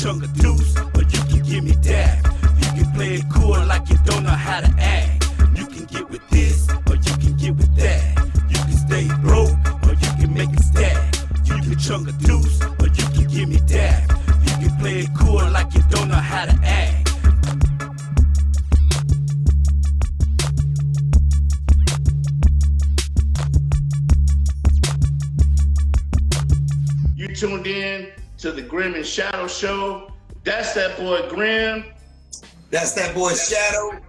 chunk a deuce, or you can give me that. You can play it cool like you don't know how to act. You can get with this, or you can get with that. You can stay broke, or you can make it stack. You can chunk a deuce, or you can give me that. You can play it cool like you don't know how to act. You tuned in to the Grimm and Shadow Show. That's that boy Grimm. That's that boy Shadow.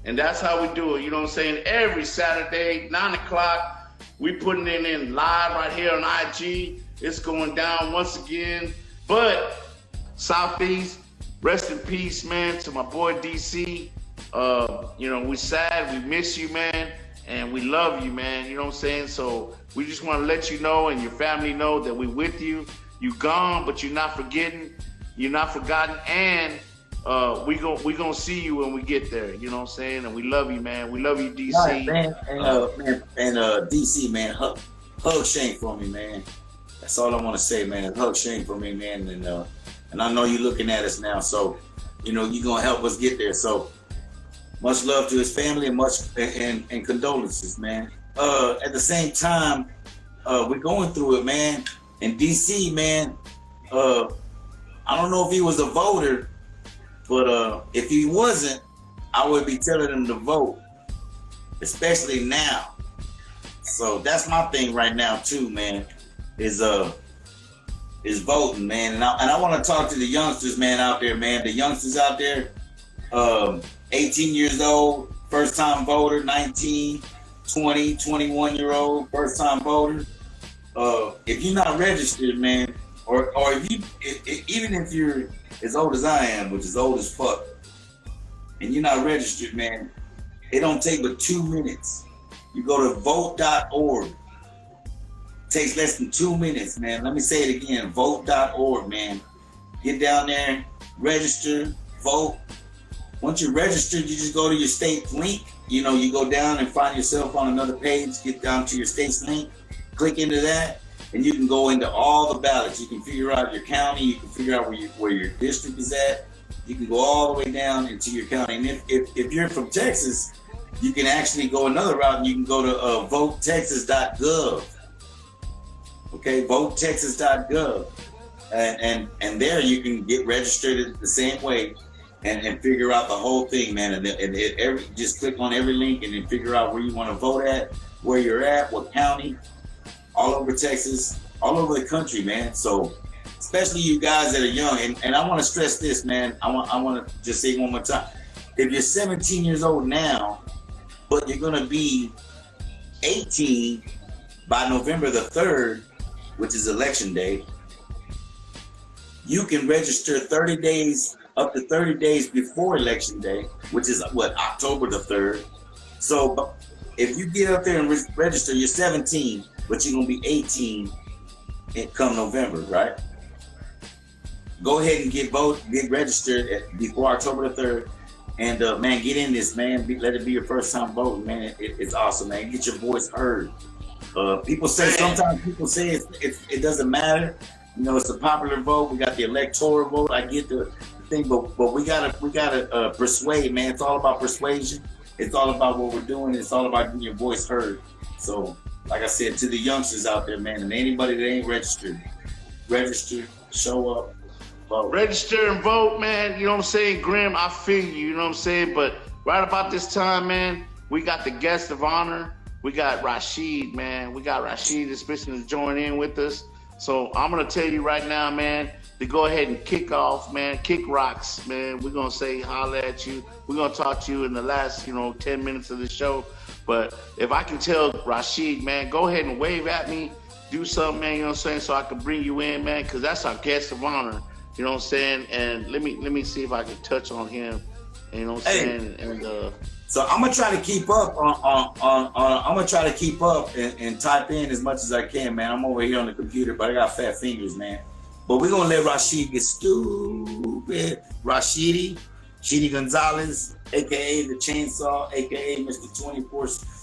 And that's how we do it. You know what I'm saying? Every Saturday, 9 o'clock, we putting it in live right here on IG. It's going down once again. But Southeast, rest in peace, man, to my boy DC. You know, we sad, we miss you, man, and we love you, man. You know what I'm saying? So we just want to let you know and your family know that we with you. You gone, but you're not forgetting. You're not forgotten, and we gonna see you when we get there. You know what I'm saying? And we love you, man. We love you, DC. Right, man. And DC, man, hug Shane for me, man. That's all I want to say, man. Hug Shane for me, man. And I know you're looking at us now, so you know you're gonna help us get there. So much love to his family and condolences, man. At the same time, we're going through it, man. In DC, man, I don't know if he was a voter, but if he wasn't, I would be telling him to vote, especially now. So that's my thing right now too, man, is voting, man. And I want to talk to the youngsters, man, out there, man. The youngsters out there, 18 years old, first time voter, 19, 20, 21-year-old, first time voter. If you're not registered, man, or even if you're as old as I am, which is old as fuck, and you're not registered, man, it don't take but 2 minutes. You go to vote.org. It takes less than 2 minutes, man. Let me say it again, vote.org, man. Get down there, register, vote. Once you're registered, you just go to your state link. You know, you go down and find yourself on another page, get down to your state's link, click into that, and you can go into all the ballots. You can figure out your county, you can figure out where your district is at. You can go all the way down into your county. And if you're from Texas, you can actually go another route and you can go to votetexas.gov. Okay, votetexas.gov. And there you can get registered the same way and figure out the whole thing, man. And just click on every link and then figure out where you want to vote at, where you're at, what county, all over Texas, all over the country, man. So especially you guys that are young, and I want to stress this, man. I want to just say one more time. If you're 17 years old now, but you're going to be 18 by November the 3rd, which is election day, you can register 30 days, up to 30 days before election day, which is what, October the 3rd. So if you get up there and register, you're 17, but you're gonna be 18 come November, right? Go ahead and get registered before October the 3rd. And man, get in this, man. Let it be your first time voting, man. It's awesome, man. Get your voice heard. Sometimes people say it doesn't matter. You know, it's a popular vote. We got the electoral vote. I get the thing, but we gotta persuade, man. It's all about persuasion. It's all about what we're doing. It's all about getting your voice heard. So, like I said, to the youngsters out there, man, and anybody that ain't registered, register, show up, vote. Register and vote, man. You know what I'm saying? Grimm, I feel you, you know what I'm saying? But right about this time, man, we got the guest of honor. We got Rasheed, man. We got Rasheed especially to join in with us. So I'm going to tell you right now, man, to go ahead and kick off, man, kick rocks, man. We're going to say holla at you. We're going to talk to you in the last, 10 minutes of the show. But if I can tell Rasheed, man, go ahead and wave at me, do something, man, you know what I'm saying, so I can bring you in, man, because that's our guest of honor, you know what I'm saying? And let me see if I can touch on him, you know what I'm saying? And so I'm gonna try to keep up I'm gonna try to keep up and type in as much as I can, man. I'm over here on the computer, but I got fat fingers, man. But we're gonna let Rasheed get stupid. Sheedy Gonzalez, aka the Chainsaw, aka Mr.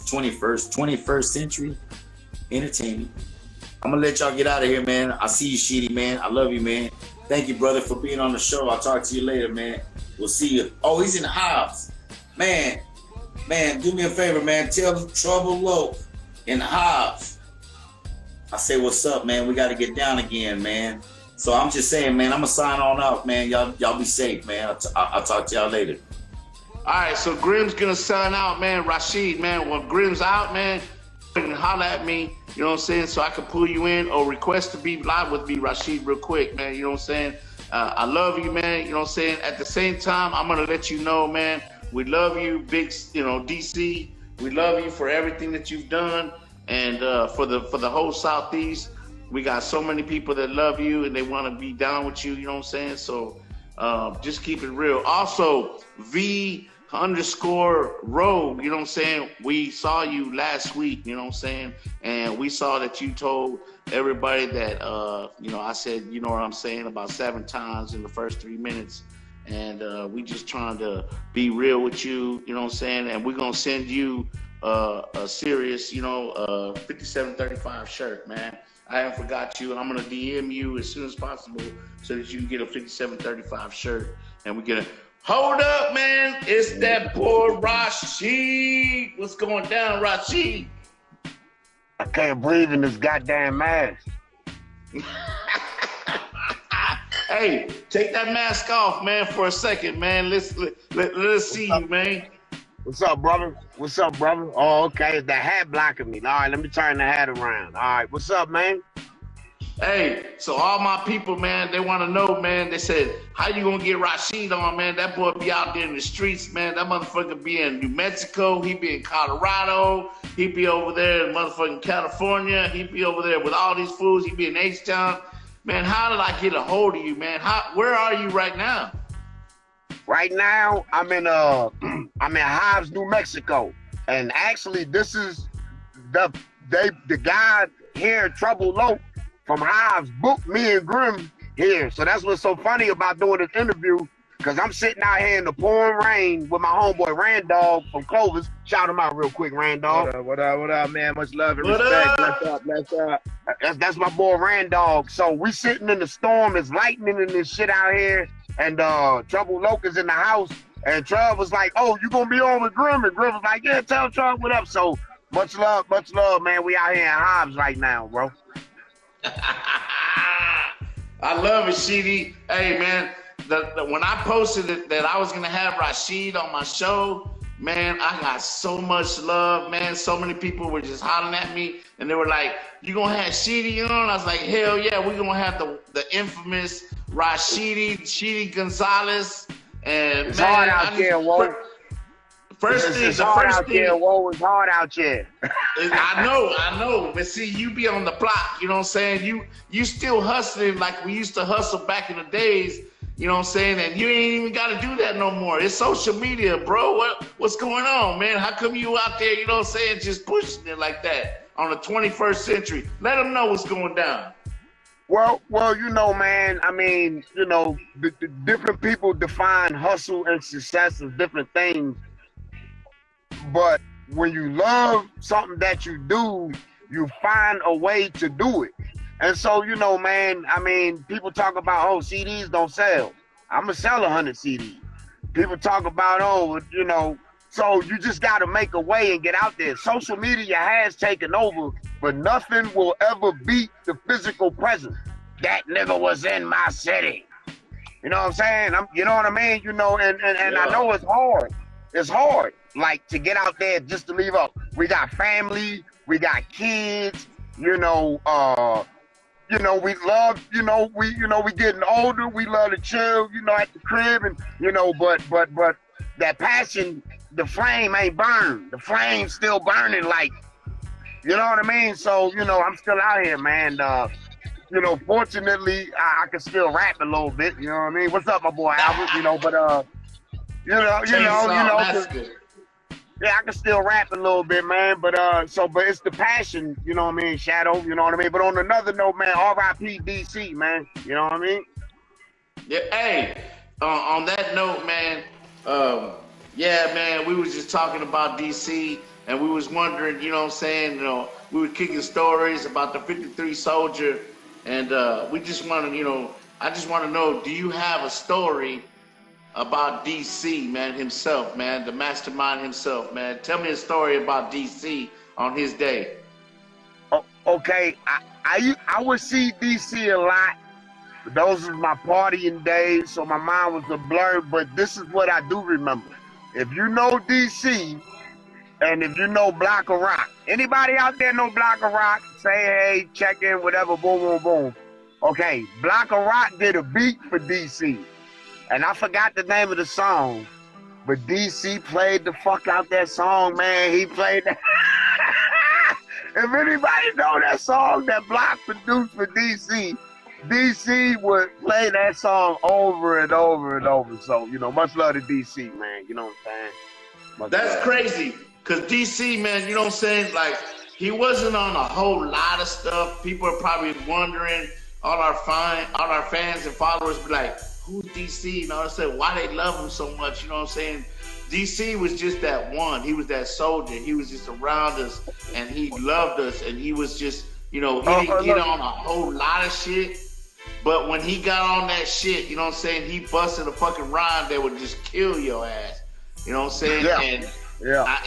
21st Century Entertainment. I'm gonna let y'all get out of here, man. I see you, Sheedy, man. I love you, man. Thank you, brother, for being on the show. I'll talk to you later, man. We'll see you. Oh, he's in the house. Man, do me a favor, man. Tell Trouble Low in the house. I say, what's up, man? We got to get down again, man. So I'm just saying, man, I'm going to sign on off, man. Y'all be safe, man. I'll talk to y'all later. All right, so Grimm's going to sign out, man. Rasheed, man, when Grimm's out, man, you can holler at me, you know what I'm saying, so I can pull you in or request to be live with me, Rasheed, real quick, man, you know what I'm saying? I love you, man, you know what I'm saying? At the same time, I'm going to let you know, man, we love you, big, you know, DC. We love you for everything that you've done, and for the whole Southeast. We got so many people that love you and they want to be down with you, you know what I'm saying? So just keep it real. Also, V_Rogue, you know what I'm saying? We saw you last week, you know what I'm saying? And we saw that you told everybody that, you know, I said, you know what I'm saying, about 7 times in the first 3 minutes. And we just trying to be real with you, you know what I'm saying? And we're going to send you a serious, you know, 5735 shirt, man. I haven't forgot you, and I'm going to DM you as soon as possible so that you can get a 5735 shirt. And we get a, hold up, man. It's that boy Rasheed. What's going down, Rasheed? I can't breathe in this goddamn mask. Hey, take that mask off, man, for a second, man. Let's see you, man. What's up, brother? What's up, brother? Oh, okay. The hat blocking me. All right, let me turn the hat around. All right, what's up, man? Hey, so all my people, man, they want to know, man. They said, how you going to get Rasheed on, man? That boy be out there in the streets, man. That motherfucker be in New Mexico. He be in Colorado. He be over there in motherfucking California. He be over there with all these fools. He be in H-Town. Man, how did I get a hold of you, man? Where are you right now? Right now, I'm in Hobbs, New Mexico, and actually, this is the guy here, Trouble Low from Hobbs, booked me and Grimm here. So that's what's so funny about doing this interview, because I'm sitting out here in the pouring rain with my homeboy Randolph from Clovis. Shout him out real quick, Randolph. What up, man? Much love and respect. Bless up. That's my boy Randolph. So we sitting in the storm, it's lightning and this shit out here. And Trouble Loke is in the house, and Trub was like, "Oh, you gonna be on with Grimm?" And Grimm was like, "Yeah, tell Trub what up." So much love, man. We out here in Hobbs right now, bro. I love it, Sheedy. Hey, man, when I posted it that I was gonna have Rasheed on my show, man, I got so much love, man. So many people were just hollering at me, and they were like, "You gonna have Sheedy on?" I was like, "Hell yeah, we're gonna have the infamous Rasheed Gonzalez." And it's man, hard out here, whoa. It's hard out here, whoa. It's hard out here. I know, but see, you be on the block, you know what I'm saying? You still hustling like we used to hustle back in the days, you know what I'm saying? And you ain't even got to do that no more. It's social media, bro. What's going on, man? How come you out there, you know what I'm saying, just pushing it like that on the 21st century? Let them know what's going down. Well, you know, man, I mean, you know, the different people define hustle and success as different things. But when you love something that you do, you find a way to do it. And so, you know, man, I mean, people talk about, oh, CDs don't sell. I'm going to sell 100 CDs. People talk about, oh, you know, so you just got to make a way and get out there. Social media has taken over, but nothing will ever beat the physical presence. That nigga was in my city. You know what I'm saying? You know what I mean? You know, and yeah. I know it's hard. It's hard, like, to get out there just to leave up. We got family, we got kids, we love, we getting older, we love to chill, at the crib, and, but that passion, the flame ain't burned. The flame's still burning, like, you know what I mean? So, I'm still out here, man. Fortunately, I can still rap a little bit, you know what I mean? What's up, my boy Albert? Yeah, I can still rap a little bit, man, but it's the passion, you know what I mean, Shadow, you know what I mean? But on another note, man, R.I.P. DC, man, you know what I mean? Yeah, hey, on that note, man, yeah, man, we was just talking about DC, and we was wondering, you know what I'm saying, we were kicking stories about the 53 soldier, and we just wanted, I just want to know, do you have a story about DC, man, himself, man, the mastermind himself, man? Tell me a story about DC on his day. Oh, okay, I would see DC a lot. Those were my partying days, so my mind was a blur, but this is what I do remember. If you know DC, and if you know Block of Rock, anybody out there know Block of Rock? Say hey, check in, whatever, boom, boom, boom. Okay, Block of Rock did a beat for DC, and I forgot the name of the song, but DC played the fuck out that song, man. He played that. If anybody know that song that Block produced for DC, DC would play that song over and over and over. So, you know, much love to DC, man. You know what I'm saying? That's crazy. Because DC, man, you know what I'm saying? Like, he wasn't on a whole lot of stuff. People are probably wondering, all our fans and followers be like, who's DC? You know what I'm saying? Why they love him so much? You know what I'm saying? DC was just that one. He was that soldier. He was just around us, and he loved us, and he was just, you know, he didn't get on a whole lot of shit. But when he got on that shit, you know what I'm saying, he busted a fucking rhyme that would just kill your ass. You know what I'm saying? Yeah.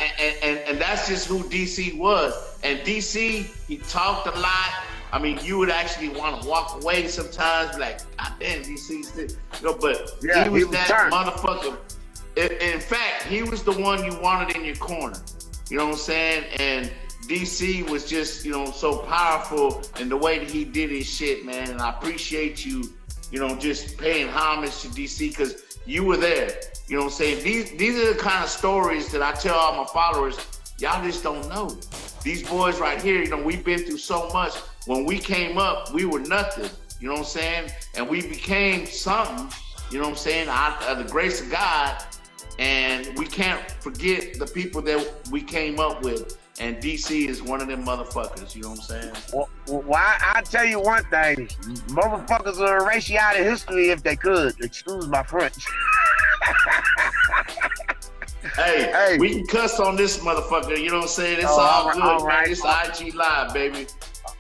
And that's just who DC was. And DC, he talked a lot. I mean, you would actually want to walk away sometimes, like, God damn, DC's this. You know, but yeah, he was that motherfucker. In fact, he was the one you wanted in your corner. You know what I'm saying? And DC was just, you know, so powerful in the way that he did his shit, man. And I appreciate you, you know, just paying homage to DC because you were there. You know what I'm saying? These are the kind of stories that I tell all my followers, y'all just don't know. These boys right here, you know, we've been through so much. When we came up, we were nothing. You know what I'm saying? And we became something, you know what I'm saying, out of the grace of God. And we can't forget the people that we came up with. And DC is one of them motherfuckers, you know what I'm saying? Well, I tell you one thing. Motherfuckers will erase you out of history if they could. Excuse my French. Hey, we can cuss on this motherfucker, you know what I'm saying? It's all good, man. Right. It's IG Live, baby.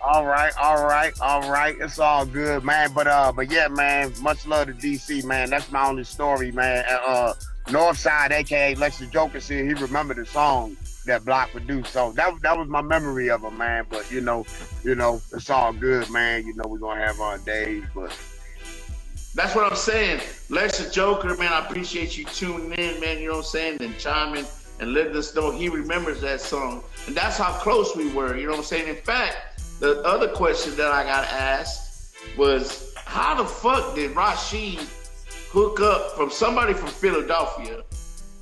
All right. It's all good, man. But yeah, man, much love to DC, man. That's my only story, man. Northside, aka Lex the Joker, said he remembered the song that Block produced. So that was my memory of him, man. But you know, it's all good, man. You know, we're gonna have our days, but that's what I'm saying. Lex the Joker, man, I appreciate you tuning in, man, you know what I'm saying, and chiming and letting us know he remembers that song. And that's how close we were, you know what I'm saying? In fact, the other question that I got asked was, how the fuck did Rasheed hook up from somebody from Philadelphia,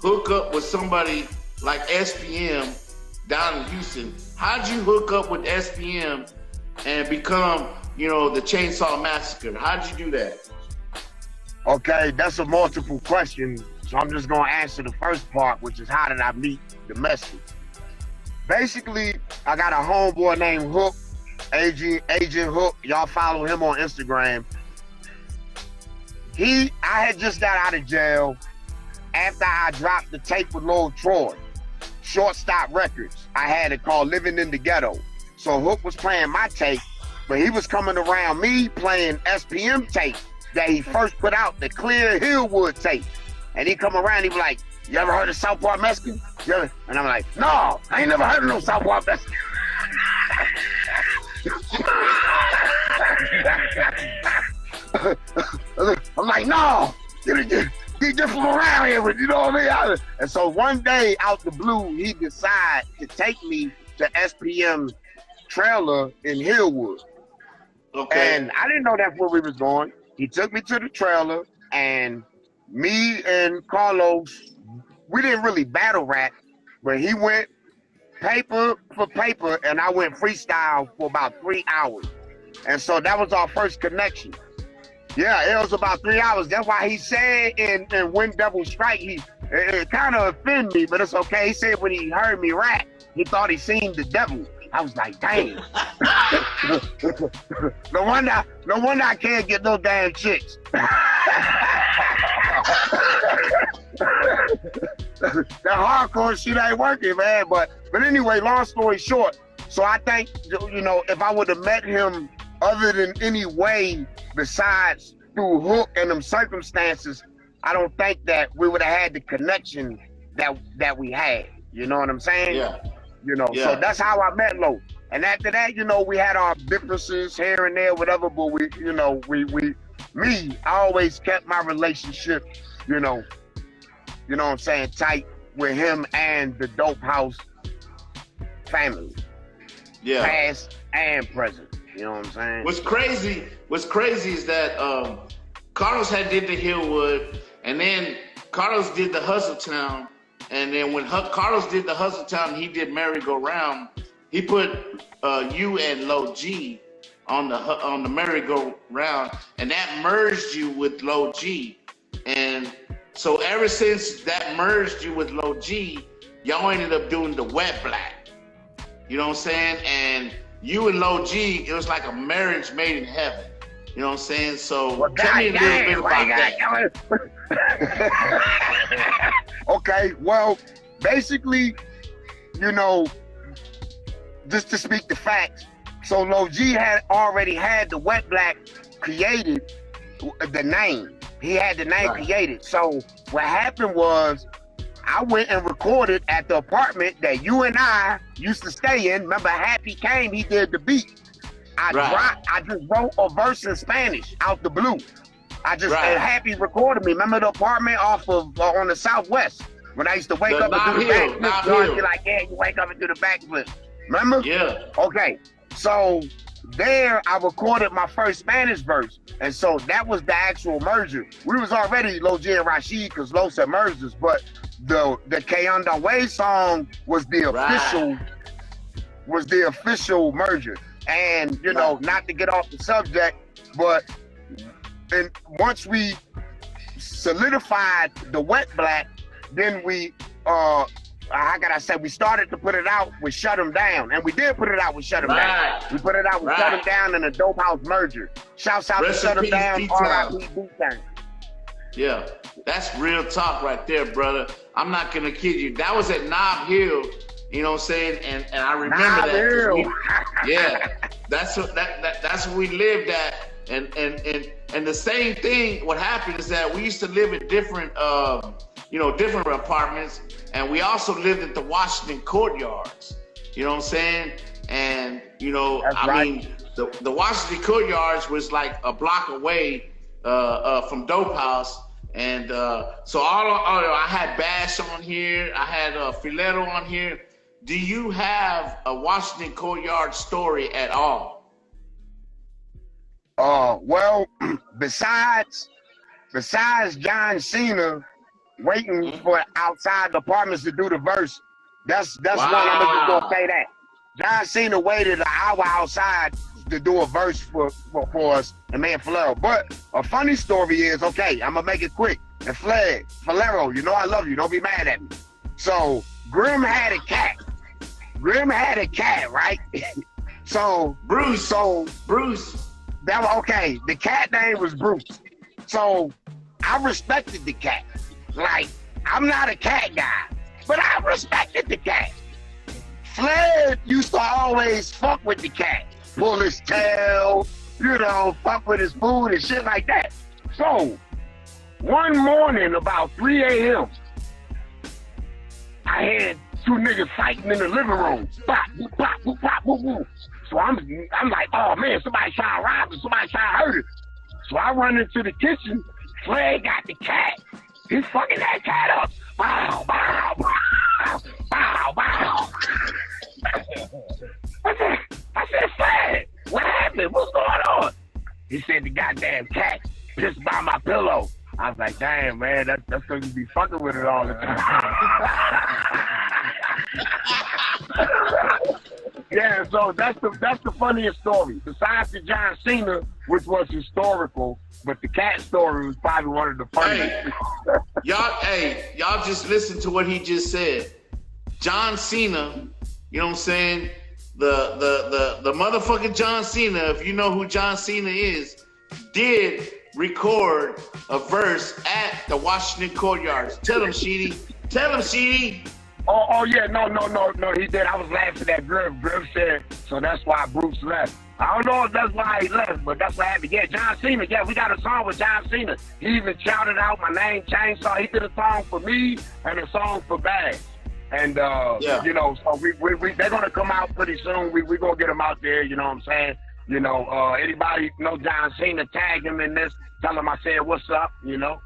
hook up with somebody like SPM down in Houston? How'd you hook up with SPM and become, you know, the Chainsaw Massacre? How'd you do that? Okay, that's a multiple question. So I'm just gonna answer the first part, which is how did I meet the message? Basically, I got a homeboy named Hook, Agent Hook. Y'all follow him on Instagram. I had just got out of jail after I dropped the tape with Lil Troy, Shortstop Records. I had it called Living in the Ghetto. So Hook was playing my tape, but he was coming around me playing SPM tape that he first put out, the Clear Hillwood tape. And he come around, he be like, you ever heard of Southpaw Mexican? Yeah. And I'm like, no, I ain't never heard of no Southpaw Mexican. I'm like, no, get from around here, you know what I mean? And so one day out the blue, he decided to take me to SPM trailer in Hillwood. Okay. And I didn't know that's where we was going. He took me to the trailer, and me and Carlos, we didn't really battle rap, but he went paper for paper, and I went freestyle for about 3 hours. And so that was our first connection. Yeah, it was about 3 hours. That's why he said in When Devil Strike, it kind of offended me, but it's okay. He said when he heard me rap, he thought he seen the devil. I was like, dang. No wonder I can't get no damn chicks. That hardcore shit ain't working, man. But anyway, long story short, so I think, you know, if I would have met him other than any way besides through Hook and them circumstances, I don't think that we would have had the connection that we had. You know what I'm saying? Yeah. You know, so that's how I met Lo. And after that, you know, we had our differences here and there, whatever, but we, you know, I always kept my relationship, you know what I'm saying, tight with him and the Dope House family. Yeah. Past and present. You know what I'm saying? What's crazy is that Carlos had did the Hillwood, and then Carlos did the Hustle Town, and then when Carlos did the Hustle Town, he did Merry Go Round. He put you and Low G on the Merry Go Round, and that merged you with Low G. And so ever since that merged you with Low G, y'all ended up doing the Wet Black. You know what I'm saying? And you and Low G, it was like a marriage made in heaven. You know what I'm saying? So tell me a little bit about that. Okay, well, basically, you know, just to speak the facts, so Low G had already had the Wet Black created, the name. He had the name created. So what happened was, I went and recorded at the apartment that you and I used to stay in. Remember, Happy came, he did the beat. I just wrote a verse in Spanish out the blue. And Happy recorded me. Remember the apartment off of on the Southwest when I used to wake up and do the backflip. You're like, yeah, you wake up and do the backflip. Remember? Yeah. Okay. So there, I recorded my first Spanish verse, and so that was the actual merger. We was already Low G and Rasheed because Lo said merged us, but the K-Rino song was the official merger. And you know, not to get off the subject, but once we solidified the Wet Black, then we we started to put it out with Shut 'Em Down, and we did put it out with Shut 'Em Down. We put it out with Shut 'Em Down and the Dope House merger. Shouts out to Shut 'Em Down, R.I.P. B-Town. Yeah, that's real talk right there, brother. I'm not gonna kid you. That was at Knob Hill, you know what I'm saying? And I remember that's where we lived at. And the same thing, what happened is that we used to live in different different apartments, and we also lived at the Washington Courtyards. You know what I'm saying? And you know, mean, the Washington Courtyards was like a block away from Dope House. And so I had Bash on here, I had Filetto on here. Do you have a Washington Courtyard story at all? Well, besides John Cena waiting for outside the apartments to do the verse, that's one I'm just gonna say that. John Cena waited an hour outside to do a verse for us and me and Falero. But a funny story is, okay, I'm gonna make it quick. And Falero, you know I love you, don't be mad at me. So Grimm had a cat. Right? So Bruce. That was okay. The cat name was Bruce. So I respected the cat. Like, I'm not a cat guy, but I respected the cat. Flair used to always fuck with the cat. Pull his tail, you know, fuck with his food and shit like that. So, one morning about 3 a.m., I had two niggas fighting in the living room. Bop, boop, bop, boop, bop, boop, boop. So I'm like, oh man, somebody trying to rob us, somebody trying to hurt us. So I run into the kitchen. Flair got the cat. He's fucking that cat up. Bow, bow, bow, bow, bow. I said, Flair, what happened? What's going on? He said the goddamn cat pissed by my pillow. I was like, damn, man, that's because you be fucking with it all the time. Yeah, so that's the funniest story. Besides the John Cena, which was historical, but the cat story was probably one of the funniest. Y'all just listen to what he just said. John Cena, you know what I'm saying? The motherfucking John Cena, if you know who John Cena is, did record a verse at the Washington Courtyards. Tell him, Sheedy. Oh yeah, no, he did. I was laughing at Grimm. Grimm said, so that's why Bruce left. I don't know if that's why he left, but that's what happened. Yeah, John Cena. Yeah, we got a song with John Cena. He even shouted out my name, Chainsaw. He did a song for me and a song for Bags. And, you know, so they're going to come out pretty soon. We're going to get them out there, you know what I'm saying? You know, anybody know John Cena, tag him in this. Tell him I said, what's up, you know?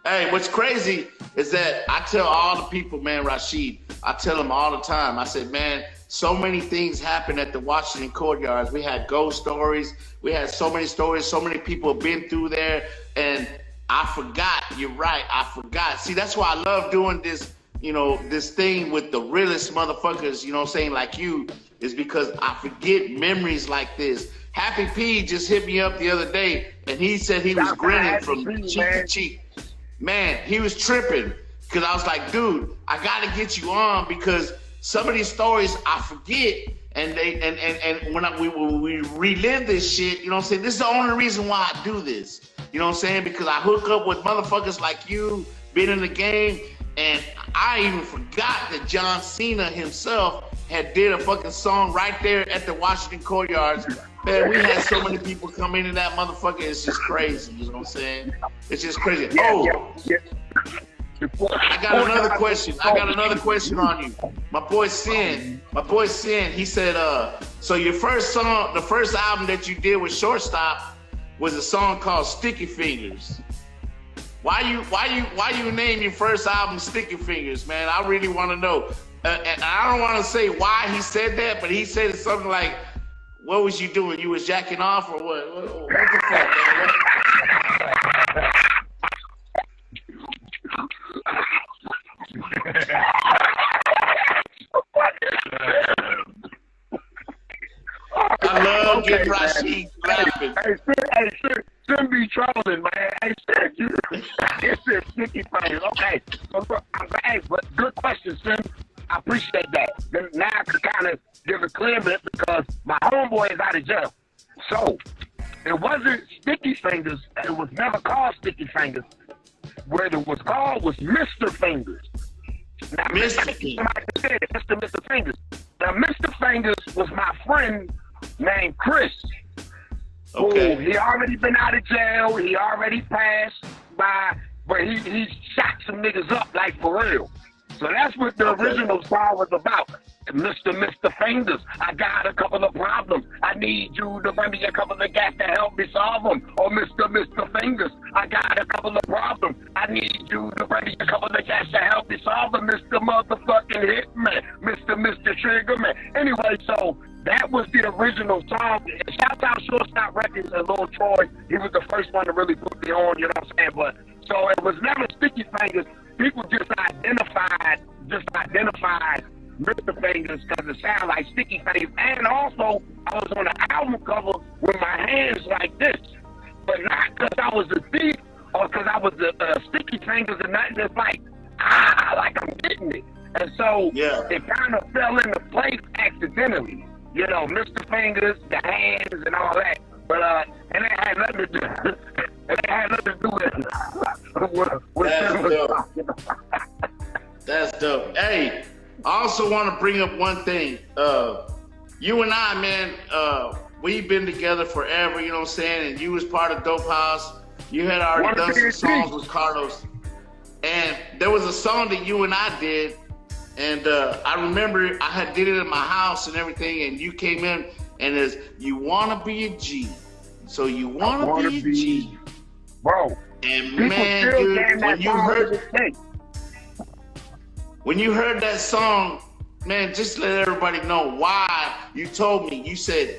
Hey, what's crazy is that I tell all the people, man, Rasheed, I tell them all the time. I said, man, so many things happen at the Washington Courtyards. We had ghost stories. We had so many stories. So many people have been through there. And I forgot. You're right. I forgot. See, that's why I love doing this, you know, this thing with the realest motherfuckers, you know what I'm saying, like you, is because I forget memories like this. Happy P just hit me up the other day, and he said he was grinning from cheek to cheek. Man, he was tripping because I was like, dude, I got to get you on because some of these stories I forget, and when we relive this shit, you know what I'm saying? This is the only reason why I do this. You know what I'm saying? Because I hook up with motherfuckers like you, been in the game, and I even forgot that John Cena himself had did a fucking song right there at the Washington Courtyards. Man, we had so many people come into that motherfucker. It's just crazy. You know what I'm saying? It's just crazy. I got another question. I got another question on you. My boy Sin, he said, so your first song, the first album that you did with Shortstop was a song called Sticky Fingers. Why you name your first album Sticky Fingers, man? I really want to know. And I don't want to say why he said that, but he said something like, what was you doing? You was jacking off or what? What the fuck, man? I love getting Rasheed laughing. Shouldn't be trolling, man. Hey, shit, you it's a sticky thing. Okay, so I'm glad, but good question, Sim. I appreciate that. Then now I can kind of give a clear bit because my homeboy is out of jail. So it wasn't Sticky Fingers. It was never called Sticky Fingers. What it was called was Mr. Fingers. Now, Mr. Fingers. Now, Mr. Fingers was my friend named Chris. Okay. Who he already been out of jail. He already passed by, but he shot some niggas up like for real. So that's what the original song was about. Mr. Fingers, I got a couple of problems. I need you to bring me a couple of gas to help me solve them. Or Mr. Fingers, I got a couple of problems. I need you to bring me a couple of gas to help me solve them. Mr. Motherfucking Hitman, Mr. Triggerman. Anyway, so that was the original song. Shout out Shortstop Records and Lil Troy. He was the first one to really put me on, you know what I'm saying? But so it was never Sticky Fingers. People just identified Mr. Fingers because it sounded like Sticky Fingers. And also, I was on the album cover with my hands like this. But not because I was a thief or because I was a Sticky Fingers and nothing. It's like, like I'm getting it. And so it kind of fell into place accidentally. You know, Mr. Fingers, the hands and all that. But and it had nothing to do. It had nothing to do with That's dope. Hey, I also want to bring up one thing. You and I, man, we've been together forever, you know what I'm saying? And you was part of Dope House. You had already done some songs with Carlos. And there was a song that you and I did. And I remember I had did it in my house and everything. And you came in and it's, you want to be a G. So you want to be a G. Bro. And man, dude, when you heard that song, man, just let everybody know why you told me. You said,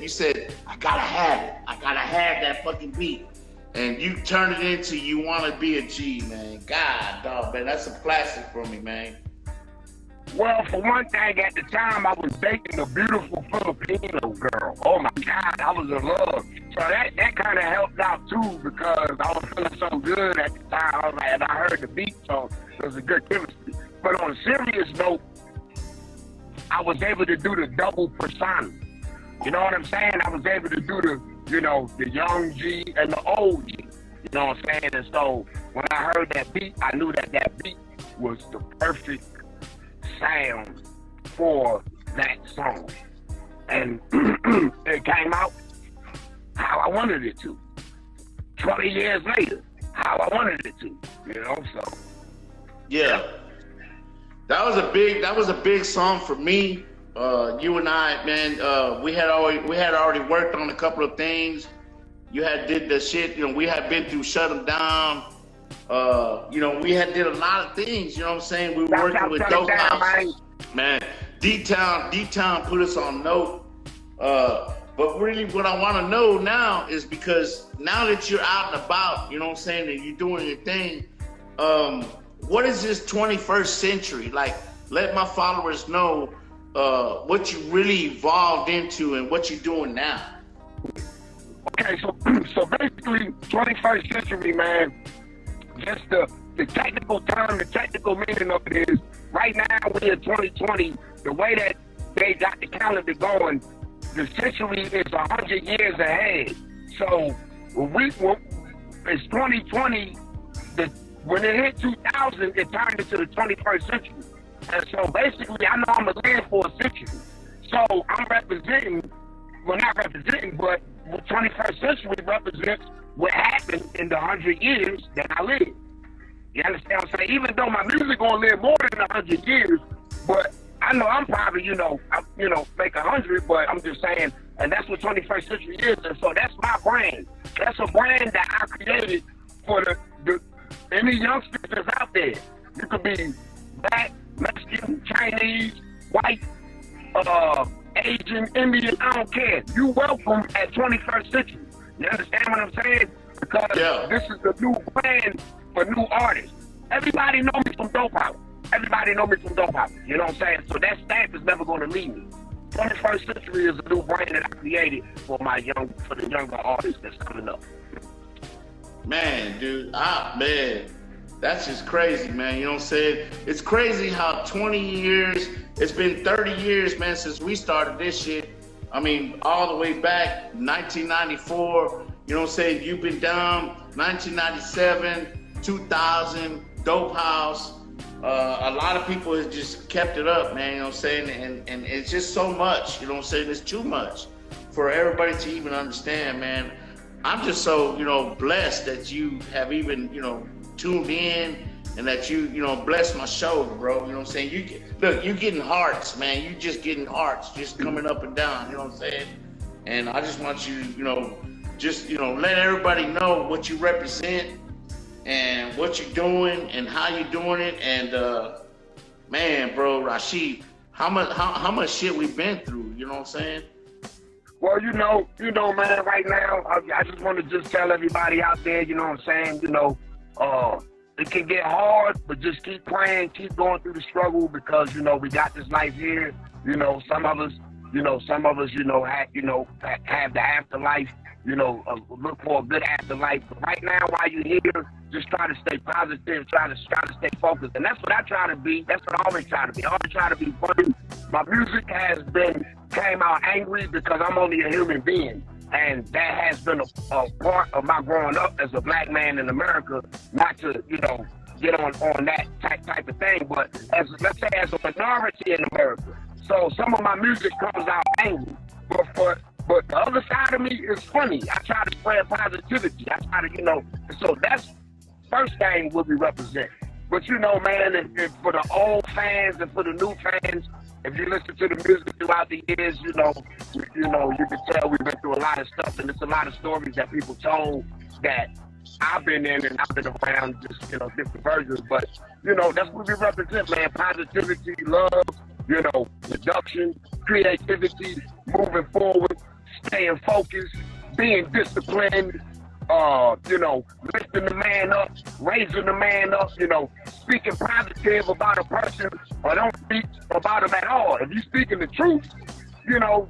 I gotta have it. I gotta have that fucking beat. And you turned it into You Wanna Be a G, man. God, dog, man, that's a classic for me, man. Well, for one thing, at the time, I was dating a beautiful Filipino girl. Oh, my God, I was in love. So that kind of helped out, too, because I was feeling so good at the time. I was like, and I heard the beat, so it was a good chemistry. But on a serious note, I was able to do the double persona. You know what I'm saying? I was able to do the young G and the old G. You know what I'm saying? And so when I heard that beat, I knew that beat was the perfect sound for that song. and it came out how I wanted it to. 20 years later, how I wanted it to, so. Yeah. That was a big song for me. You and I, man, we had already worked on a couple of things. You had did the shit, we had been through Shut 'Em Down. We had did a lot of things, you know what I'm saying? We were working with Dope House. Man, D-Town put us on note. But really what I want to know now is, because now that you're out and about, you know what I'm saying, and you're doing your thing, what is this 21st century? Like, let my followers know what you really evolved into and what you're doing now. Okay, so basically, 21st century, man, just the technical term, the technical meaning of it is, right now we're in 2020, the way that they got the calendar going, the century is 100 years ahead. So it's 2020, when it hit 2000, it turned into the 21st century. And so basically, I know I'm going to live for a century. So I'm representing, well, not representing, but the 21st century represents what happened in the 100 years that I lived. You understand what I'm saying? Even though my music going to live more than 100 years, but I know I'm probably, make 100, but I'm just saying, and that's what 21st century is. And so that's my brand. That's a brand that I created for the any youngsters that's out there. You could be black, Mexican, Chinese, white, Asian, Indian, I don't care. You welcome at 21st century. You understand what I'm saying? Because This is the new brand for new artists. Everybody know me from Dope House. Everybody know me from Dope House. You know what I'm saying? So that stamp is never going to leave me. 21st century is a new brand that I created for the younger artists that's coming up. Man, dude, man, that's just crazy, man. You know what I'm saying? It's crazy how 20 years, it's been 30 years, man, since we started this shit. I mean, all the way back, 1994, you know what I'm saying? You've been down, 1997, 2000, Dope House. A lot of people have just kept it up, man, you know what I'm saying? And it's just so much, you know what I'm saying? It's too much for everybody to even understand, man. I'm just so, blessed that you have even, tuned in and that you blessed my show, bro. You know what I'm saying? You're getting hearts, man. You just getting hearts, just coming up and down, you know what I'm saying? And I just want you, let everybody know what you represent and what you're doing and how you're doing it. And man, bro, Rasheed, how much shit we've been through, you know what I'm saying? Well, man, right now, I just want to just tell everybody out there, you know what I'm saying, it can get hard, but just keep praying, keep going through the struggle, because, we got this life here. Some of us, have the afterlife, look for a good afterlife. But right now, while you're here, just try to stay positive, try to stay focused. And that's what I try to be. That's what I always try to be. I always try to be funny. My music came out angry because I'm only a human being. And that has been a part of my growing up as a black man in America, not to, get on that type of thing, but let's say as a minority in America. So some of my music comes out angry, but the other side of me is funny. I try to spread positivity. I try to, so that's first thing what we represent. But man, if for the old fans and for the new fans, if you listen to the music throughout the years, you can tell we've been through a lot of stuff, and it's a lot of stories that people told that I've been in and I've been around, just different versions. But that's what we represent, man. Positivity, love, production, creativity, moving forward, staying focused, being disciplined, lifting the man up, raising the man up, speaking positive about a person, or don't speak about them at all. If you're speaking the truth,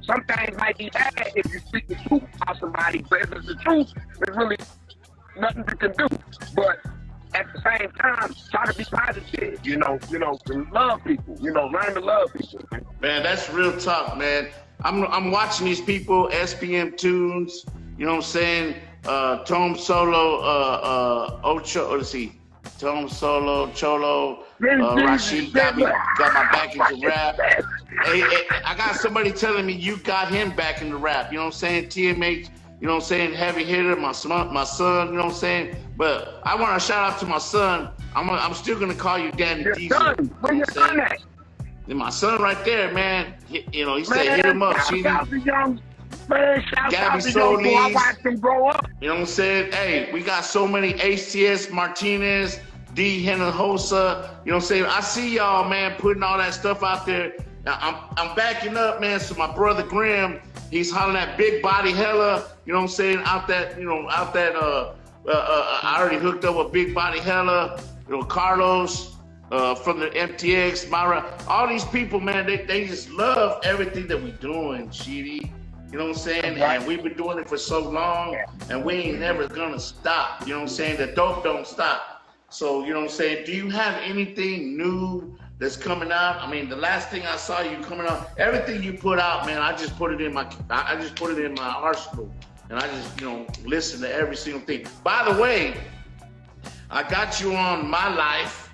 some things might be bad if you speak the truth about somebody, but if it's the truth, there's really nothing you can do. But at the same time, try to be positive, and love people, learn to love people. Man, that's real talk, man. I'm watching these people, SPM Tunes, you know what I'm saying? Tom Solo, Ocho, let's see, Tom Solo, Cholo, Rasheed got my back into rap. Hey, I got somebody telling me you got him back into rap. You know what I'm saying? TMH, you know what I'm saying? Heavy hitter, my son, you know what I'm saying? But I want to shout out to my son. I'm still going to call you Danny Diesel. Where your son at? And my son right there, man. You know, he said hit him up. Shout out to young, man. Shout out to young boy. I watched him grow up. You know what I'm saying? Hey, we got so many HTS, Martinez, D. Hinojosa. You know what I'm saying? I see y'all, man, putting all that stuff out there. Now, I'm backing up, man. So my brother Grimm, he's hollering at Big Body Hella. You know what I'm saying? I already hooked up with Big Body Hella. You know, Carlos from the MTX, Myra. All these people, man, they just love everything that we doing, Sheedy. You know what I'm saying? Right. And we've been doing it for so long, and we ain't never gonna stop. You know what I'm saying? The dope don't stop. So, you know what I'm saying? Do you have anything new that's coming out? I mean, the last thing I saw you coming out, everything you put out, man, I just put it in my arsenal, and I just, you know, listen to every single thing. By the way, I got you on My Life,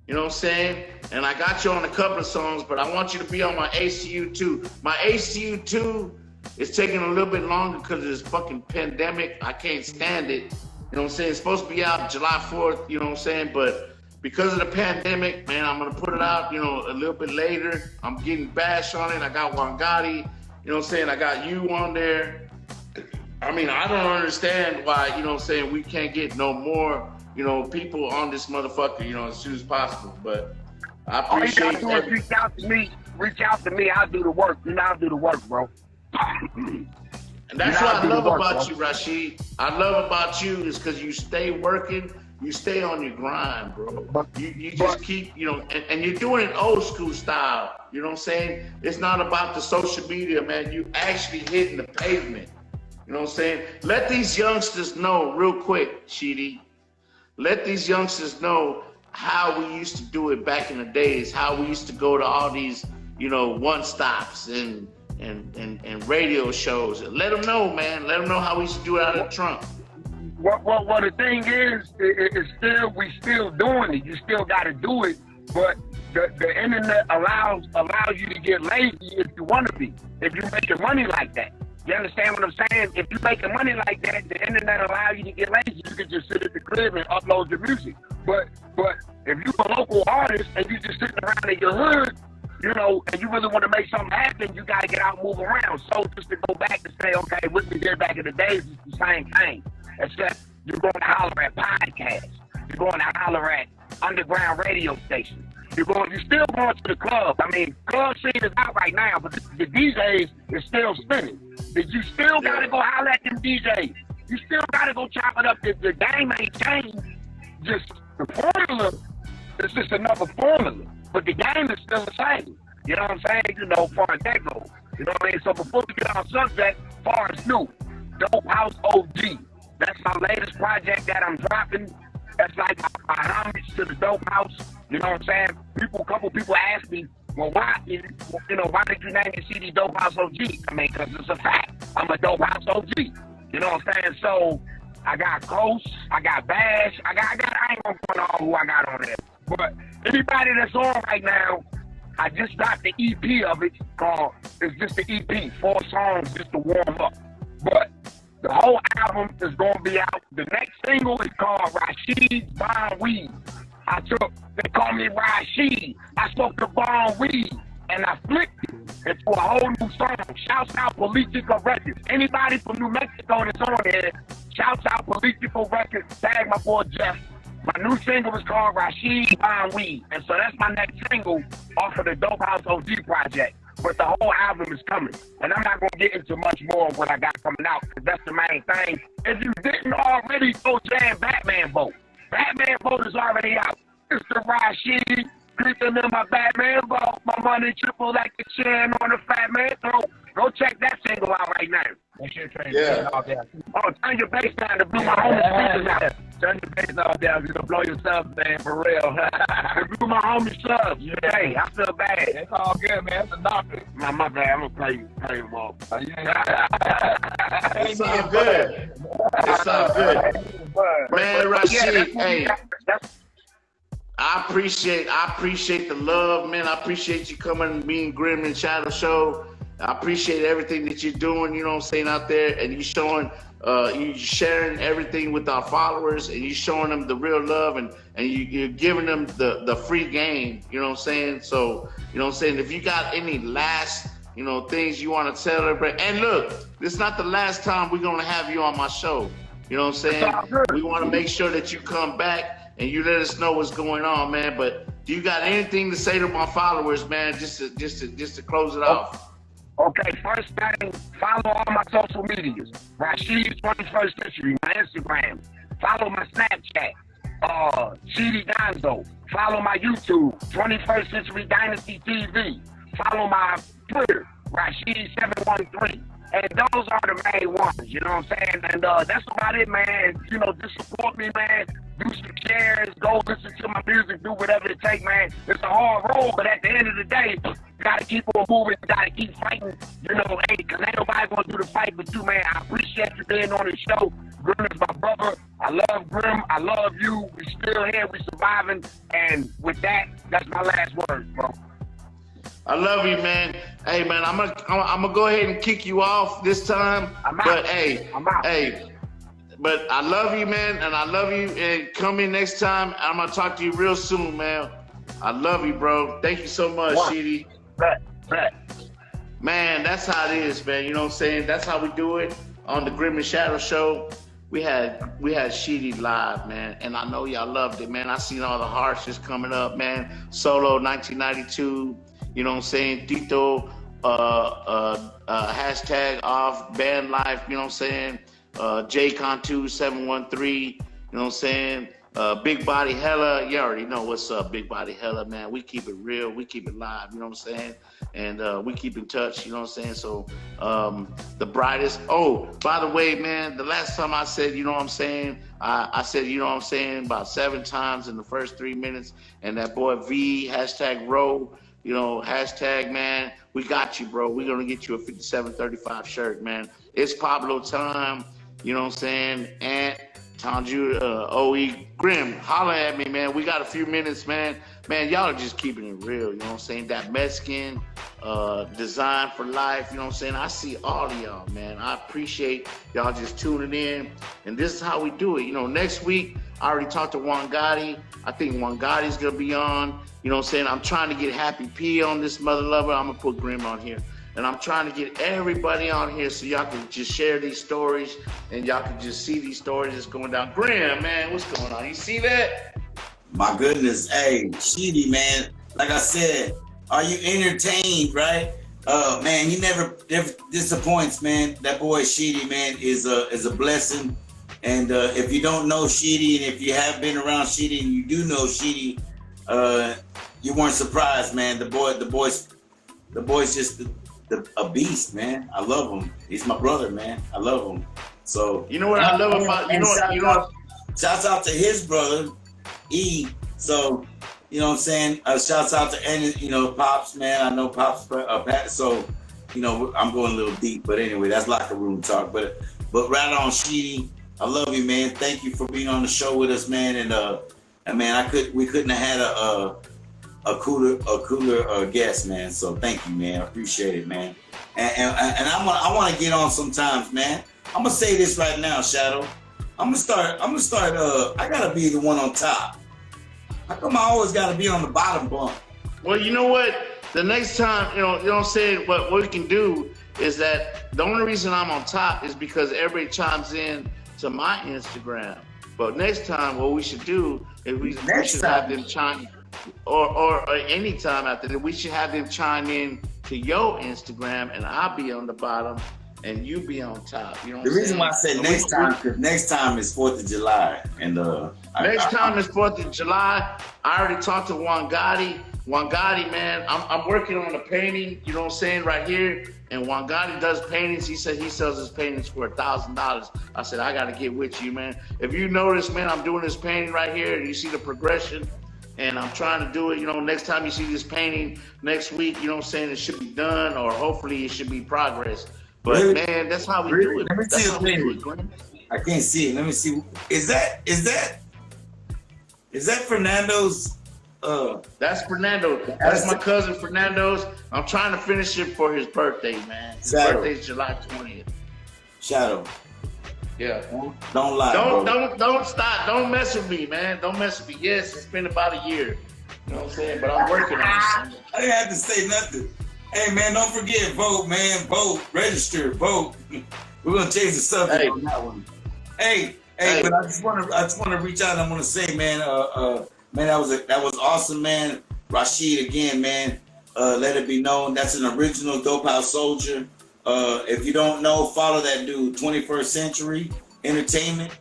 you know what I'm saying? And I got you on a couple of songs, but I want you to be on my ACU 2. My ACU 2 is taking a little bit longer because of this fucking pandemic. I can't stand it. You know what I'm saying? It's supposed to be out July 4th, you know what I'm saying? But because of the pandemic, man, I'm gonna put it out, you know, a little bit later. I'm getting bashed on it. I got Wangati, you know what I'm saying? I got you on there. I mean, I don't understand why, you know what I'm saying, we can't get no more, you know, people on this motherfucker, you know, as soon as possible. But I appreciate it. Reach out to me. I'll do the work. You know, I'll do the work, bro. And that's what I love about you, Rasheed. I love about you is because you stay working, you stay on your grind, bro. You just keep, you know, and you're doing it old school style. You know what I'm saying? It's not about the social media, man. You actually hitting the pavement. You know what I'm saying? Let these youngsters know real quick, Sheedy. Let these youngsters know how we used to do it back in the days, how we used to go to all these, you know, one-stops and radio shows. Let them know, man. Let them know how we used to do it out of the trunk. Well, the thing is we still doing it. You still got to do it, but the internet allows you to get lazy if you want to be. If you're making money like that, you understand what I'm saying? If you're making money like that, the internet allows you to get lazy. You can just sit at the crib and upload your music. But if you're a local artist and you just sitting around in your hood, you know, and you really want to make something happen, you got to get out and move around. So just to go back and say, okay, what we did back in the days is the same thing, except you're going to holler at podcasts. You're going to holler at underground radio stations. You're still going to the club. I mean, club scene is out right now, but the DJs is still spinning. You still got to go holler at them DJs. You still got to go chop it up. The game ain't changed. Just the formula is just another formula. But the game is still the same. You know what I'm saying? You know, far as that goes. You know what I mean? So before we get on subject, far as new, Dope House OG. That's my latest project that I'm dropping. That's like my homage to the Dope House. You know what I'm saying? A couple people ask me, well, why did you name your CD Dope House OG? I mean, because it's a fact. I'm a Dope House OG. You know what I'm saying? So I got Ghost, I got Bash, I ain't gonna point out who I got on there. But anybody that's on right now, I just got the EP of it called, it's just the EP, 4 songs just to warm up. But the whole album is going to be out. The next single is called Rasheed Bon Weed. They call me Rasheed. I spoke to Bon Weed and I flipped it into a whole new song. Shouts out Political Records. Anybody from New Mexico that's on there, shouts out Political Records. Tag my boy Jeff. My new single is called Rasheed Bon Weed. And so that's my next single off of the Dope House OG project. But the whole album is coming. And I'm not going to get into much more of what I got coming out, because that's the main thing. If you didn't already, go jam Batman Vote. Batman Vote is already out. It's the Rasheed creeping in my Batman Vote. My money triple like the chin on the Fat Man throat. Go check that single out right now. Yeah. Oh, turn your bass down to blow my homie speakers out. Turn your bass all down. You're going to blow yourself, man, for real. It blew my homie subs. Yeah. Hey, I feel bad. It's all good, man. It's a doctor. My bad. I'm going to play him off. It's all good. It's all good. Man, Rasheed, hey. I appreciate the love, man. I appreciate you coming and being Grimm and Shadow Show. I appreciate everything that you're doing, you know what I'm saying, out there, and you showing, you sharing everything with our followers, and you showing them the real love, and you're giving them the free game, you know what I'm saying? So, you know what I'm saying, if you got any last, you know, things you want to celebrate, and look, this is not the last time we're going to have you on my show, you know what I'm saying? We want to make sure that you come back and you let us know what's going on, man. But do you got anything to say to my followers, man, just to close it off? Okay, first thing, follow all my social medias. Rasheed 21st Century, my Instagram. Follow my Snapchat, Sheedy Gonzo. Follow my YouTube, 21st Century Dynasty TV. Follow my Twitter, Rasheed713. And those are the main ones, you know what I'm saying? And that's about it, man. You know, just support me, man. Do some shares, go listen to my music, do whatever it takes, man. It's a hard road, but at the end of the day, you gotta keep on moving, you gotta keep fighting, you know, hey, because ain't nobody gonna do the fight but you, man. I appreciate you being on the show. Grimm is my brother. I love Grimm. I love you. We still here, we surviving. And with that, that's my last word, bro. I love you, man. Hey, man, I'm gonna go ahead and kick you off this time. I'm out. But hey, I'm out. Hey, but I love you, man, and I love you. And come in next time. I'm gonna talk to you real soon, man. I love you, bro. Thank you so much, Sheedy. Bet. Man, that's how it is, man. You know what I'm saying? That's how we do it on the Grimm and Shadow Show. We had Sheedy live, man, and I know y'all loved it, man. I seen all the hearts just coming up, man. Solo 1992. You know what I'm saying? Tito, hashtag off, band life, you know what I'm saying? JCon2713, you know what I'm saying? Big Body Hella, you already know what's up, Big Body Hella, man. We keep it real, we keep it live, you know what I'm saying? And we keep in touch, you know what I'm saying? So the brightest, oh, by the way, man, the last time I said, you know what I'm saying? I said, you know what I'm saying, about 7 times in the first 3 minutes. And that boy V, hashtag Row, you know, hashtag, man, we got you, bro. We're going to get you a 5735 shirt, man. It's Pablo time, you know what I'm saying? And Tanju, OE, Grimm, holla at me, man. We got a few minutes, man. Man, y'all are just keeping it real, you know what I'm saying? That Mexican design for life, you know what I'm saying? I see all of y'all, man. I appreciate y'all just tuning in. And this is how we do it. You know, next week, I already talked to Juan Gotti. I think Juan Gotti's going to be on. You know what I'm saying? I'm trying to get Happy P on this mother lover. I'm going to put Grimm on here. And I'm trying to get everybody on here so y'all can just share these stories and y'all can just see these stories that's going down. Grimm, man, what's going on? You see that? My goodness. Hey, Sheedy, man. Like I said, are you entertained, right? Man, he never disappoints, man. That boy Sheedy, man, is a blessing. And if you don't know Sheedy, and if you have been around Sheedy and you do know Sheedy, you weren't surprised, man. The boy's just a beast, man. I love him. He's my brother, man. I love him. So you know what I love about shouts out to his brother, E. So you know what I'm saying. Shouts out to Pops, man. I know Pops, Pat. So you know I'm going a little deep, but anyway, that's locker room talk. But right on, Sheedy. I love you, man. Thank you for being on the show with us, man. And man, we couldn't have had a cooler guest, man. So thank you, man. I appreciate it, man. And I want to get on sometimes, man. I'm gonna say this right now, Shadow. I'm gonna start. I gotta be the one on top. How come I always gotta be on the bottom bunk? Well, you know what? The next time, you know what I'm saying? What we can do is that the only reason I'm on top is because everybody chimes in to my Instagram. But next time, what we should do is we should have them chime, or any time after that, we should have them chime in to your Instagram, and I'll be on the bottom, and you be on top. You know what the reason why I said next time, because next time is 4th of July, and next time is 4th of July. I already talked to Juan Gotti. Juan Gotti, man, I'm working on a painting. You know what I'm saying, right here. And Juan Gotti does paintings. He said he sells his paintings for $1,000. I said, I got to get with you, man. If you notice, man, I'm doing this painting right here, and you see the progression, and I'm trying to do it. You know, next time you see this painting next week, you know what I'm saying, it should be done, or hopefully it should be progress. But, really? Man, that's how we do it. Let me see the painting. I can't see it. Let me see. Is that Fernando's That's Fernando. That's my cousin Fernando's. I'm trying to finish it for his birthday, man. His birthday's July 20th. Shadow. Yeah. Don't lie. Don't stop. Don't mess with me, man. Don't mess with me. Yes, it's been about a year. You know what I'm saying? But I'm working on it. I didn't have to say nothing. Hey man, don't forget, vote, man. Vote, register, vote. We're gonna change the subject on that one. Hey, but I just wanna reach out and I wanna say, man, man, that was awesome, man. Rasheed again, man. Let it be known that's an original Dope House Soldier. If you don't know, follow that dude, 21st Century Entertainment.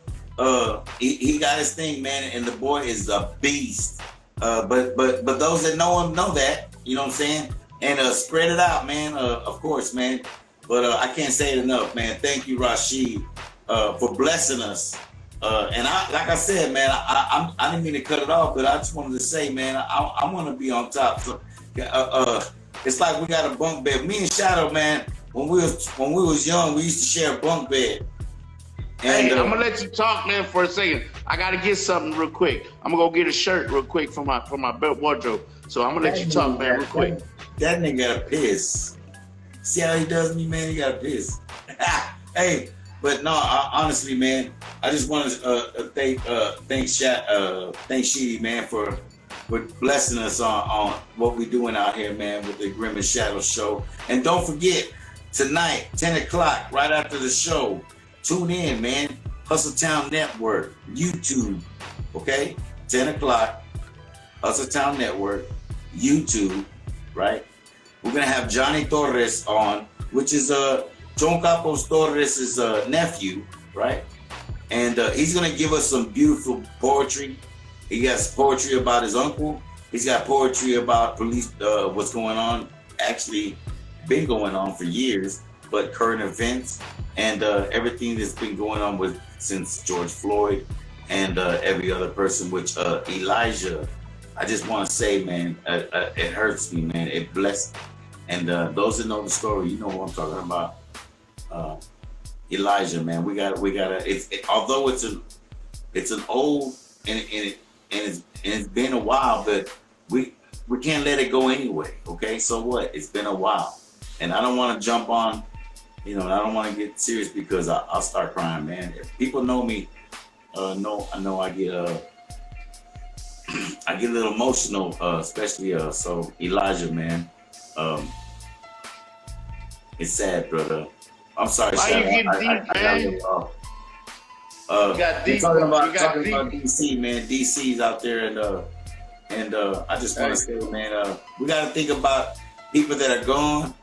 He got his thing, man, and the boy is a beast. But those that know him know that, you know what I'm saying? And spread it out, man. Of course, man. But I can't say it enough, man. Thank you, Rasheed, for blessing us. And like I said, man, I didn't mean to cut it off, but I just wanted to say, man, I want to be on top. So, it's like we got a bunk bed. Me and Shadow, man, when we was young, we used to share a bunk bed. And, hey, I'm gonna let you talk, man, for a second. I gotta get something real quick. I'm gonna go get a shirt real quick for my belt wardrobe. So I'm gonna let you talk, man, real quick. That nigga gotta piss. See how he does me, man? He gotta piss. Hey, but no, honestly, man, I just want to thank Sheedy, man, for blessing us on what we doing out here, man, with the Grimm and Shadow show. And don't forget, tonight, 10 o'clock, right after the show, tune in, man. Hustletown Network, YouTube, okay? 10 o'clock, Hustletown Network, YouTube, right? We're gonna have Johnny Torres on, which is John Capos Torres' nephew, right? And he's gonna give us some beautiful poetry. He has poetry about his uncle. He's got poetry about police, what's going on, actually been going on for years, but current events and everything that's been going on since George Floyd and every other person, which Elijah, I just want to say, man, it hurts me, man. It blessed. And those that know the story, you know what I'm talking about. Elijah, man, we got although it's an old and it's been a while, but we can't let it go anyway. Okay, so what? It's been a while, and I don't want to jump on. You know, I don't want to get serious because I'll start crying, man. If people know me, I know I get I get a little emotional, especially so Elijah, man. It's sad, brother. I'm sorry. Why you get deep, man? You got deep. Talking about DC, man. DC's out there, and I just want to say, man, we got to think about people that are gone.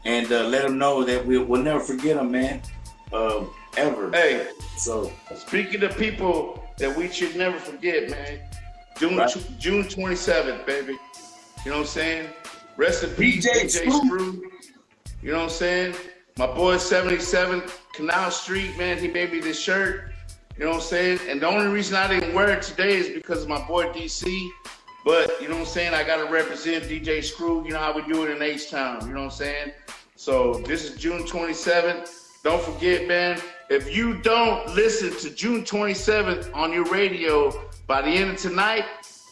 And let them know that we'll never forget them, man, ever. Hey, so speaking of people that we should never forget, man, June 27th, baby. You know what I'm saying? Rest in peace, DJ Screw. You know what I'm saying? My boy 77 Canal Street, man, he made me this shirt. You know what I'm saying? And the only reason I didn't wear it today is because of my boy DC. But, you know what I'm saying? I got to represent DJ Screw. You know how we do it in H-Town. You know what I'm saying? So this is June 27th. Don't forget, man, if you don't listen to June 27th on your radio by the end of tonight,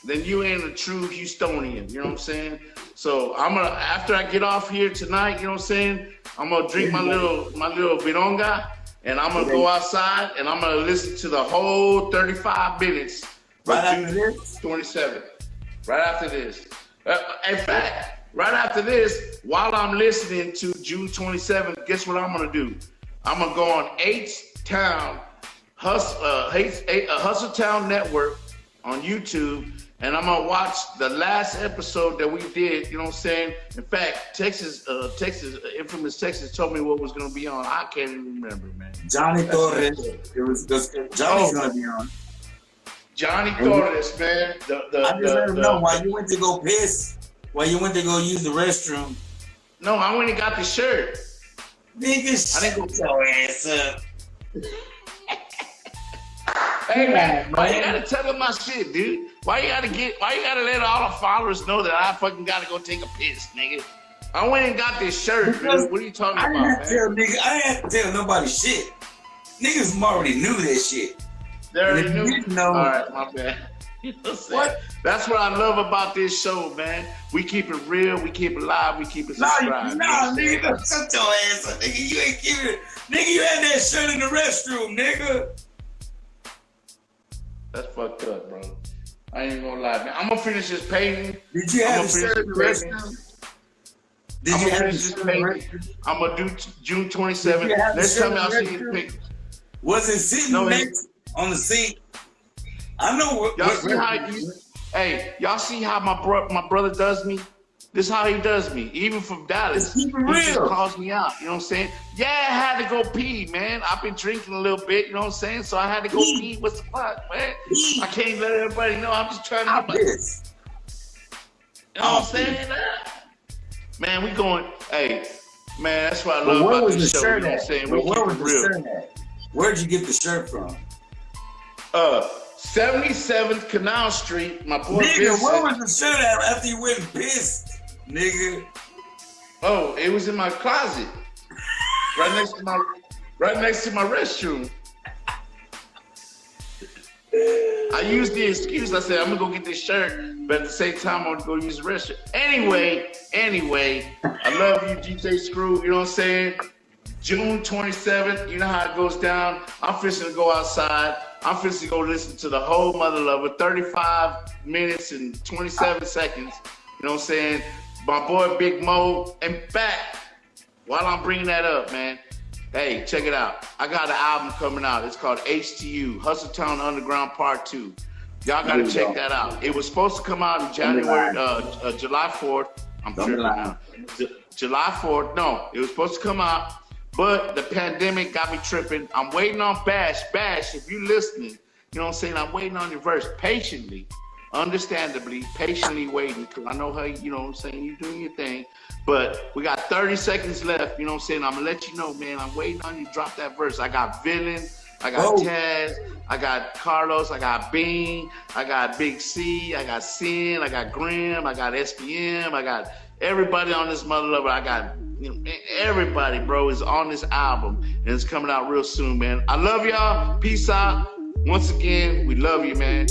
then you ain't a true Houstonian. You know what I'm saying? So I'm going to, after I get off here tonight, you know what I'm saying? I'm going to drink my little vironga, and I'm going to go outside, and I'm going to listen to the whole 35 minutes. Right after this? 27th. Right after this. In fact, right after this, while I'm listening to June 27th, guess what I'm gonna do? I'm gonna go on H-Town, Hustletown Network on YouTube, and I'm gonna watch the last episode that we did. You know what I'm saying? In fact, infamous Texas told me what was gonna be on. I can't even remember, man. Johnny Torres. Johnny's gonna be on. Johnny Torres, man. I just let him know why you went to go piss, why you went to go use the restroom. No, I went and got the shirt. Nigga, I didn't go your ass up. Hey man, why you gotta tell them my shit, dude? Why you gotta let all the followers know that I fucking gotta go take a piss, nigga? I went and got this shirt, dude. What are you talking about, man? I didn't have to tell nobody shit. Niggas already knew that shit. They already knew. All right, my bad. You know what I'm saying? That's what I love about this show, man. We keep it real, we keep it live, we keep it subscribed. Nah, nigga, don't shut your ass up, nigga. You ain't keeping it. Nigga, you had that shirt in the restroom, nigga. That's fucked up, bro. I ain't gonna lie, man. I'm gonna finish this painting. Did you have the shirt in the restroom? Did you have this painting? I'm gonna do June 27th. Next time y'all see this picture. Was it sitting next on the seat? I know what. Y'all see how hey, y'all see how my brother does me? This is how he does me. Even from Dallas. He just calls me out. You know what I'm saying? Yeah, I had to go pee, man. I've been drinking a little bit, you know what I'm saying? So I had to go pee. What's the fuck, man? I can't let everybody know. I'm just trying to get my... You know what I'm saying? Man, we going, hey, man, that's what I love about this show. You know what I'm saying? Where was the shirt at? Where'd you get the shirt from? 77th Canal Street. My boy nigga, Vincent. where was the shirt at after you went and pissed, nigga? Oh, it was in my closet. right next to my restroom. I used the excuse. I said, I'm gonna go get this shirt, but at the same time, I'm gonna go use the restroom. Anyway, I love you, DJ Screw. You know what I'm saying? June 27th, you know how it goes down. I'm fixing to go outside. I'm fixing to go listen to the whole Mother Lover, 35 minutes and 27 seconds. You know what I'm saying? My boy Big Mo. In fact, while I'm bringing that up, man, hey, check it out. I got an album coming out. It's called HTU, Hustletown Underground Part 2. Y'all got to check that out. It was supposed to come out in July 4th. I'm tripping now. July 4th. No, it was supposed to come out. But the pandemic got me tripping. I'm waiting on Bash. Bash, if you listening, you know what I'm saying? I'm waiting on your verse patiently, understandably, patiently waiting. Because I know how, you know what I'm saying, you're doing your thing. But we got 30 seconds left, you know what I'm saying? I'm going to let you know, man, I'm waiting on you to drop that verse. I got Villain, I got Taz, I got Carlos, I got Bean, I got Big C, I got Sin, I got Grimm, I got SPM, I got everybody on this Mother Lover. I got, you know, everybody, bro, is on this album, and it's coming out real soon, man. I love y'all. Peace out. Once again, we love you, man.